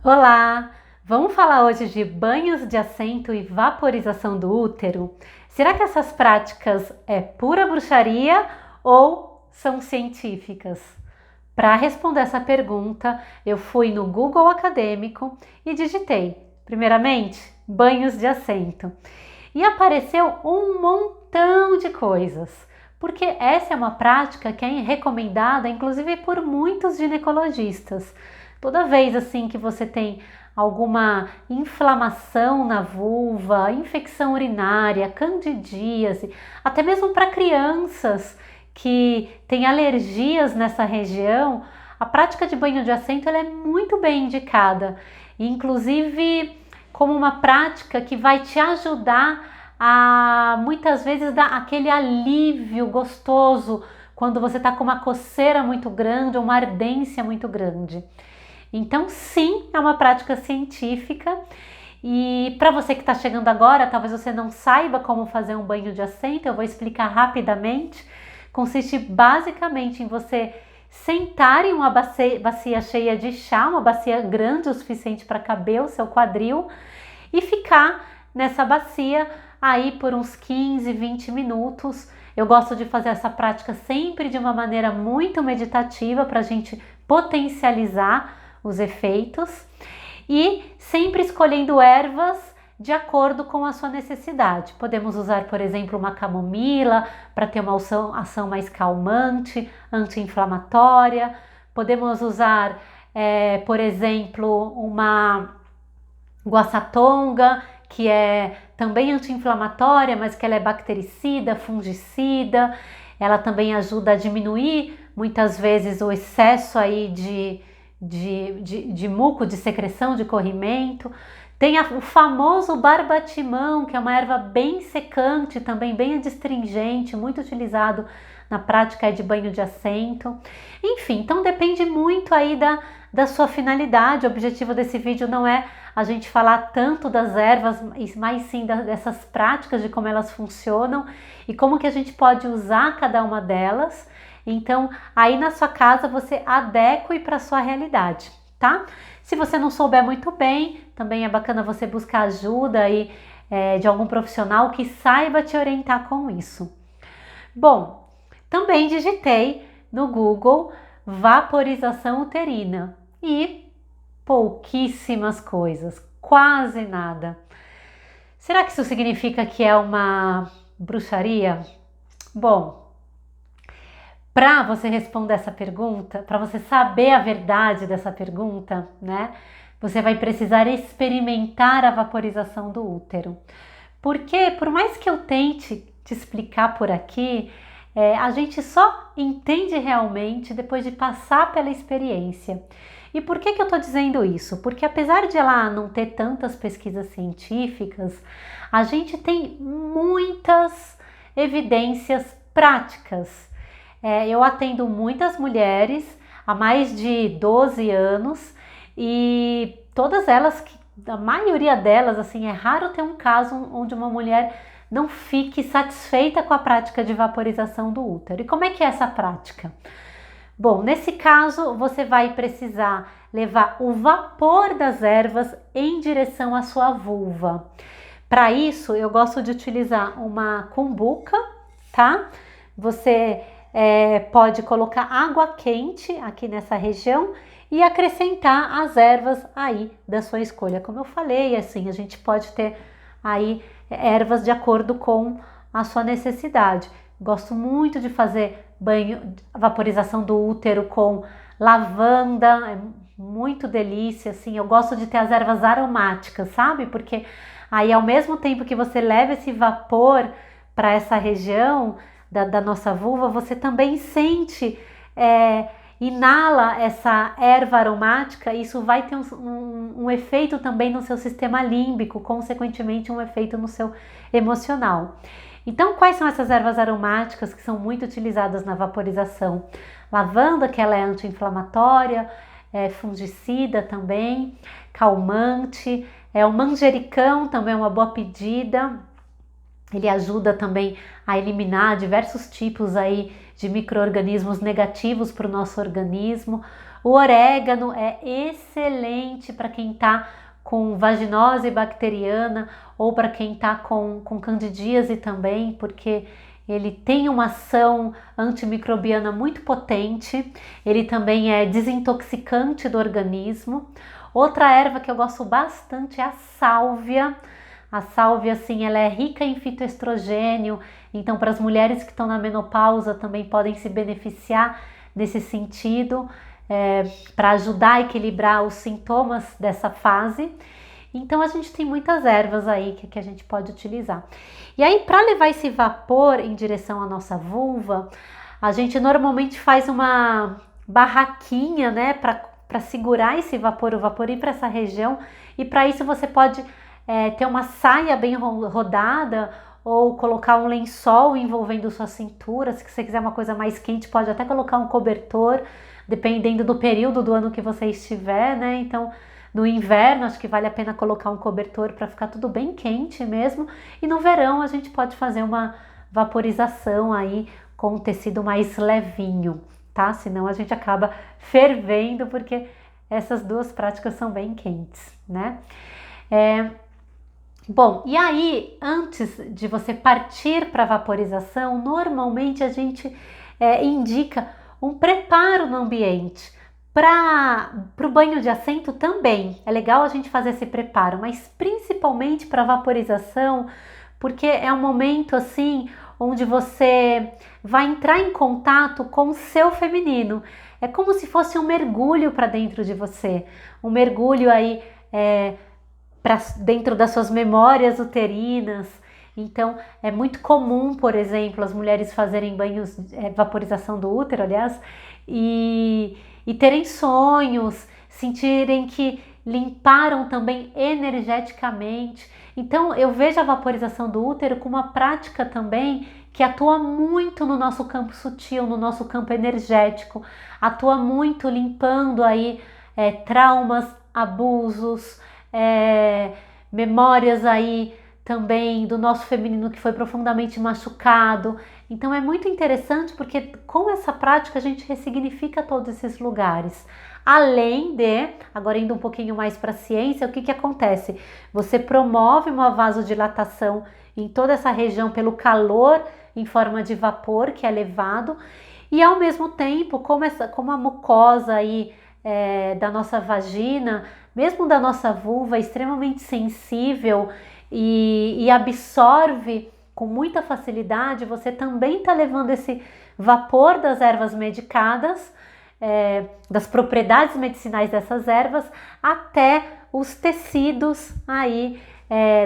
Olá! Vamos falar hoje de banhos de assento e vaporização do útero? Será que essas práticas é pura bruxaria ou são científicas? Para responder essa pergunta, eu fui no Google Acadêmico e digitei, primeiramente, banhos de assento. E apareceu um montão de coisas, porque essa é uma prática que é recomendada, inclusive por muitos ginecologistas. Toda vez assim que você tem alguma inflamação na vulva, infecção urinária, candidíase, até mesmo para crianças que têm alergias nessa região, a prática de banho de assento ela é muito bem indicada, inclusive como uma prática que vai te ajudar a muitas vezes dar aquele alívio gostoso quando você está com uma coceira muito grande ou uma ardência muito grande. Então, sim, é uma prática científica. E para você que está chegando agora, talvez você não saiba como fazer um banho de assento, eu vou explicar rapidamente. Consiste basicamente em você sentar em uma bacia cheia de chá, uma bacia grande o suficiente para caber o seu quadril, e ficar nessa bacia aí por uns 15, 20 minutos. Eu gosto de fazer essa prática sempre de uma maneira muito meditativa para a gente potencializar os efeitos e sempre escolhendo ervas de acordo com a sua necessidade. Podemos usar, por exemplo, uma camomila para ter uma ação mais calmante, anti-inflamatória. Podemos usar, por exemplo, uma guaçatonga, que é também anti-inflamatória, mas que ela é bactericida, fungicida. Ela também ajuda a diminuir muitas vezes o excesso aí de muco, de secreção, de corrimento. Tem o famoso barbatimão, que é uma erva bem secante, também bem adstringente, muito utilizado na prática de banho de assento. Enfim, então depende muito aí da sua finalidade. O objetivo desse vídeo não é a gente falar tanto das ervas, mas sim dessas práticas, de como elas funcionam e como que a gente pode usar cada uma delas. Então, aí na sua casa você adeque para a sua realidade, tá? Se você não souber muito bem, também é bacana você buscar ajuda aí, de algum profissional que saiba te orientar com isso. Bom, também digitei no Google vaporização uterina e pouquíssimas coisas, quase nada. Será que isso significa que é uma bruxaria? Bom, para você responder essa pergunta, para você saber a verdade dessa pergunta, né? Você vai precisar experimentar a vaporização do útero. Porque, por mais que eu tente te explicar por aqui, a gente só entende realmente depois de passar pela experiência. E por que eu estou dizendo isso? Porque apesar de ela não ter tantas pesquisas científicas, a gente tem muitas evidências práticas. Eu atendo muitas mulheres há mais de 12 anos e todas elas, a maioria delas, assim, é raro ter um caso onde uma mulher não fique satisfeita com a prática de vaporização do útero. E como é que é essa prática? Bom, nesse caso você vai precisar levar o vapor das ervas em direção à sua vulva. Para isso, eu gosto de utilizar uma cumbuca, tá? Você pode colocar água quente aqui nessa região e acrescentar as ervas aí da sua escolha. Como eu falei, assim, a gente pode ter aí ervas de acordo com a sua necessidade. Gosto muito de fazer vaporização do útero com lavanda, é muito delícia, assim. Eu gosto de ter as ervas aromáticas, sabe? Porque aí ao mesmo tempo que você leva esse vapor para essa região da nossa vulva, você também sente, inala essa erva aromática, e isso vai ter um efeito também no seu sistema límbico, consequentemente um efeito no seu emocional. Então, quais são essas ervas aromáticas que são muito utilizadas na vaporização? Lavanda, que ela é anti-inflamatória, fungicida também, calmante, o manjericão também é uma boa pedida. Ele ajuda também a eliminar diversos tipos aí de micro-organismos negativos para o nosso organismo. O orégano é excelente para quem está com vaginose bacteriana ou para quem está com candidíase também, porque ele tem uma ação antimicrobiana muito potente, ele também é desintoxicante do organismo. Outra erva que eu gosto bastante é a sálvia. A sálvia, assim, ela é rica em fitoestrogênio, então para as mulheres que estão na menopausa também podem se beneficiar nesse sentido, para ajudar a equilibrar os sintomas dessa fase. Então a gente tem muitas ervas aí que a gente pode utilizar. E aí, para levar esse vapor em direção à nossa vulva, a gente normalmente faz uma barraquinha, né, para segurar esse vapor, o vapor ir para essa região. E para isso você pode ter uma saia bem rodada ou colocar um lençol envolvendo sua cintura. Se você quiser uma coisa mais quente, pode até colocar um cobertor, dependendo do período do ano que você estiver, né? Então, no inverno, acho que vale a pena colocar um cobertor para ficar tudo bem quente mesmo. E no verão, a gente pode fazer uma vaporização aí com um tecido mais levinho, tá? Senão a gente acaba fervendo, porque essas duas práticas são bem quentes, né? Bom, e aí, antes de você partir para a vaporização, normalmente a gente indica um preparo no ambiente. Para o banho de assento também é legal a gente fazer esse preparo, mas principalmente para vaporização, porque é um momento assim onde você vai entrar em contato com o seu feminino. É como se fosse um mergulho para dentro de você, um mergulho aí para dentro das suas memórias uterinas. Então é muito comum, por exemplo, as mulheres fazerem banhos, vaporização do útero, aliás, e terem sonhos, sentirem que limparam também energeticamente. Então eu vejo a vaporização do útero como uma prática também que atua muito no nosso campo sutil, no nosso campo energético, atua muito limpando aí traumas, abusos, memórias aí também do nosso feminino que foi profundamente machucado. Então é muito interessante porque com essa prática a gente ressignifica todos esses lugares. Além de, agora indo um pouquinho mais para a ciência, o que acontece? Você promove uma vasodilatação em toda essa região pelo calor em forma de vapor que é levado, e ao mesmo tempo, como a mucosa aí da nossa vagina, mesmo da nossa vulva, é extremamente sensível e absorve com muita facilidade, você também está levando esse vapor das ervas medicadas, das propriedades medicinais dessas ervas, até os tecidos aí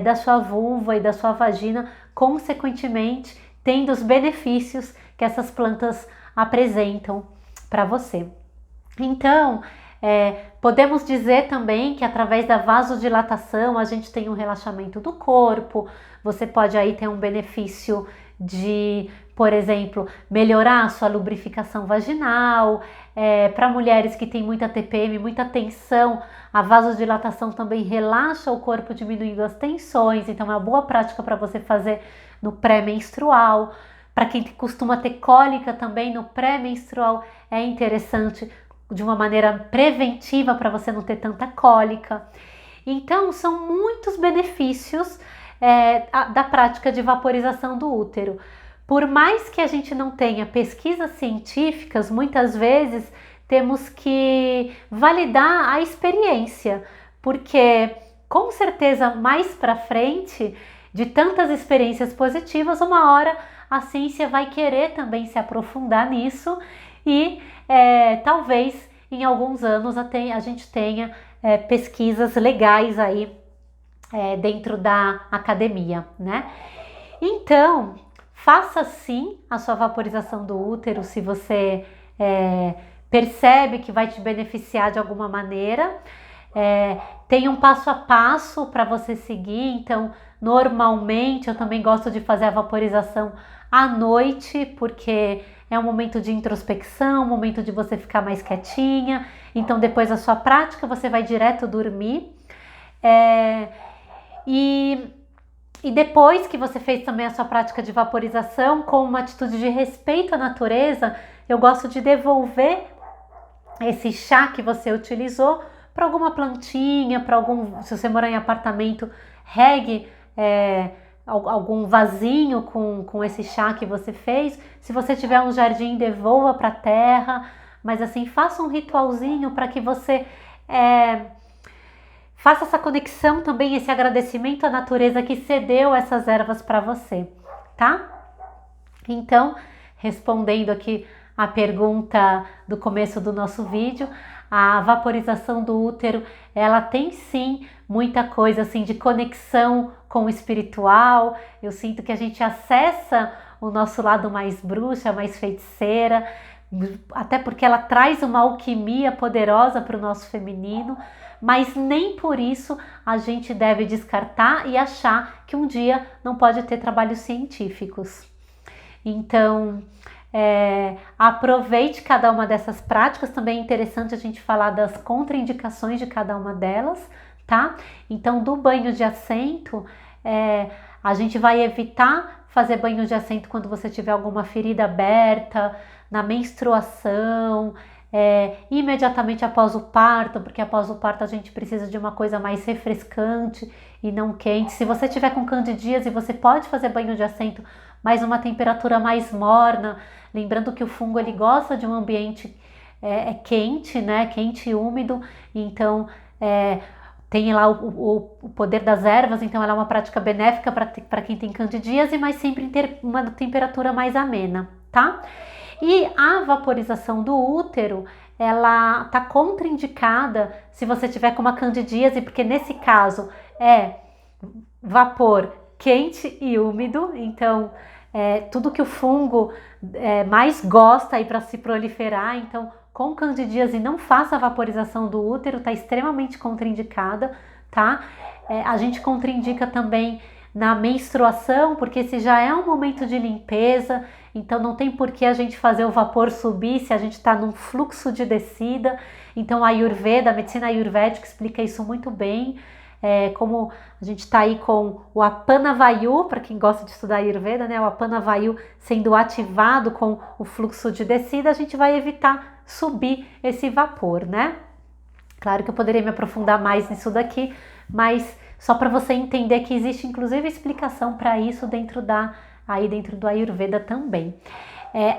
da sua vulva e da sua vagina, consequentemente tendo os benefícios que essas plantas apresentam para você. Então, podemos dizer também que através da vasodilatação a gente tem um relaxamento do corpo. Você pode aí ter um benefício de, por exemplo, melhorar a sua lubrificação vaginal. Para mulheres que têm muita TPM, muita tensão, a vasodilatação também relaxa o corpo, diminuindo as tensões. Então é uma boa prática para você fazer no pré-menstrual. Para quem costuma ter cólica também no pré-menstrual, é interessante de uma maneira preventiva para você não ter tanta cólica. Então são muitos benefícios da prática de vaporização do útero. Por mais que a gente não tenha pesquisas científicas, muitas vezes temos que validar a experiência, porque com certeza mais para frente, de tantas experiências positivas, uma hora a ciência vai querer também se aprofundar nisso e talvez em alguns anos a gente tenha pesquisas legais aí dentro da academia, né? Então, faça sim a sua vaporização do útero se você percebe que vai te beneficiar de alguma maneira. Tem um passo a passo para você seguir, então normalmente eu também gosto de fazer a vaporização à noite, porque é um momento de introspecção, um momento de você ficar mais quietinha. Então depois da sua prática você vai direto dormir. E depois que você fez também a sua prática de vaporização, com uma atitude de respeito à natureza, eu gosto de devolver esse chá que você utilizou para alguma plantinha, para algum, se você morar em apartamento, regue algum vasinho com esse chá que você fez. Se você tiver um jardim, devolva para a terra, mas assim, faça um ritualzinho para que você faça essa conexão também, esse agradecimento à natureza que cedeu essas ervas para você, tá? Então, respondendo aqui a pergunta do começo do nosso vídeo, a vaporização do útero, ela tem sim muita coisa assim de conexão com o espiritual. Eu sinto que a gente acessa o nosso lado mais bruxa, mais feiticeira, até porque ela traz uma alquimia poderosa para o nosso feminino, mas nem por isso a gente deve descartar e achar que um dia não pode ter trabalhos científicos. Então, aproveite cada uma dessas práticas. Também é interessante a gente falar das contraindicações de cada uma delas, tá? Então, do banho de assento, a gente vai evitar fazer banho de assento quando você tiver alguma ferida aberta, na menstruação, imediatamente após o parto, porque após o parto a gente precisa de uma coisa mais refrescante e não quente. Se você tiver com candidíase, você pode fazer banho de assento, mas uma temperatura mais morna, lembrando que o fungo ele gosta de um ambiente quente, né? Quente e úmido, então tem lá o poder das ervas, então ela é uma prática benéfica para quem tem candidíase, mas sempre em ter uma temperatura mais amena, tá? E a vaporização do útero, ela tá contraindicada se você tiver com uma candidíase, porque nesse caso é vapor quente e úmido, então tudo que o fungo mais gosta aí para se proliferar. Então, com candidíase não faça a vaporização do útero, tá extremamente contraindicada, tá? A gente contraindica também na menstruação, porque esse já é um momento de limpeza, então não tem por que a gente fazer o vapor subir se a gente está num fluxo de descida. Então a Ayurveda, a medicina ayurvédica explica isso muito bem, como a gente está aí com o Apana Vayu, para quem gosta de estudar Ayurveda, né? O Apana Vayu sendo ativado com o fluxo de descida, a gente vai evitar subir esse vapor, né? Claro que eu poderia me aprofundar mais nisso daqui, mas só para você entender que existe inclusive explicação para isso dentro do Ayurveda também.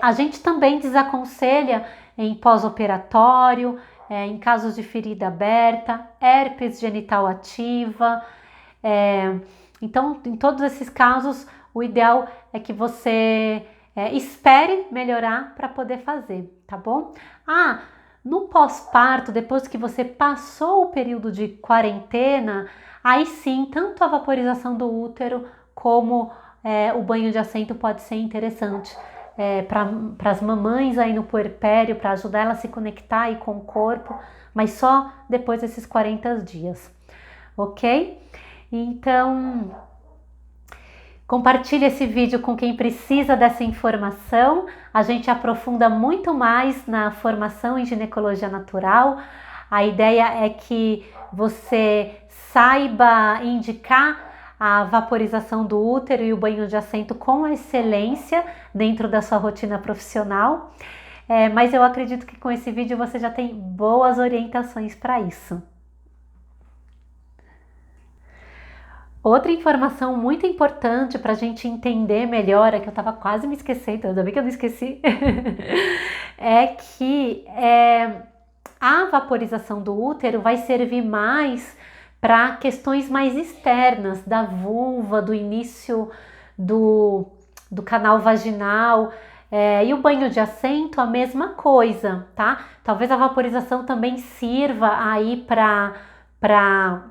A gente também desaconselha em pós-operatório, em casos de ferida aberta, herpes genital ativa. Então, em todos esses casos, o ideal é que você espere melhorar para poder fazer, tá bom? No pós-parto, depois que você passou o período de quarentena, aí sim, tanto a vaporização do útero como o banho de assento pode ser interessante para as mamães aí no puerpério, para ajudar ela a se conectar aí com o corpo, mas só depois desses 40 dias, ok? Então, compartilhe esse vídeo com quem precisa dessa informação. A gente aprofunda muito mais na formação em ginecologia natural. A ideia é que você saiba indicar a vaporização do útero e o banho de assento com excelência dentro da sua rotina profissional. Mas eu acredito que com esse vídeo você já tem boas orientações para isso. Outra informação muito importante para a gente entender melhor, que eu estava quase me esquecendo, ainda bem que eu não esqueci, é que a vaporização do útero vai servir mais para questões mais externas, da vulva, do início do canal vaginal, e o banho de assento a mesma coisa, tá? Talvez a vaporização também sirva aí para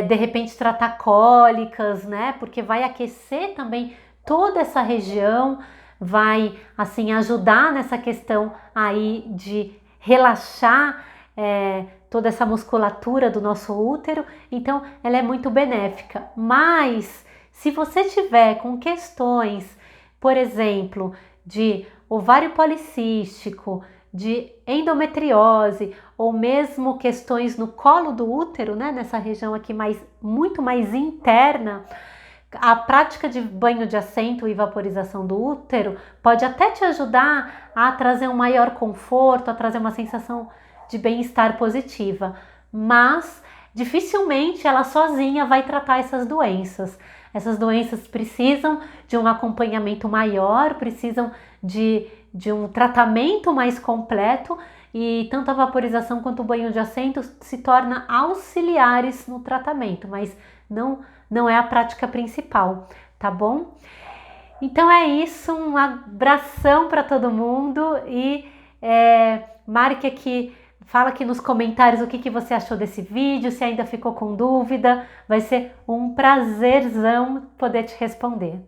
de repente tratar cólicas, né? Porque vai aquecer também toda essa região, vai assim ajudar nessa questão aí de relaxar toda essa musculatura do nosso útero. Então ela é muito benéfica. Mas se você tiver com questões, por exemplo, de ovário policístico, de endometriose ou mesmo questões no colo do útero, né, nessa região aqui muito mais interna, A prática de banho de assento e vaporização do útero pode até te ajudar a trazer um maior conforto, a trazer uma sensação de bem-estar positiva, mas dificilmente ela sozinha vai tratar essas doenças. Essas doenças precisam de um acompanhamento maior, precisam de um tratamento mais completo, e tanto a vaporização quanto o banho de assento se tornam auxiliares no tratamento, mas não é a prática principal, tá bom? Então é isso, um abração para todo mundo e marque aqui, fala aqui nos comentários o que você achou desse vídeo, se ainda ficou com dúvida, vai ser um prazerzão poder te responder.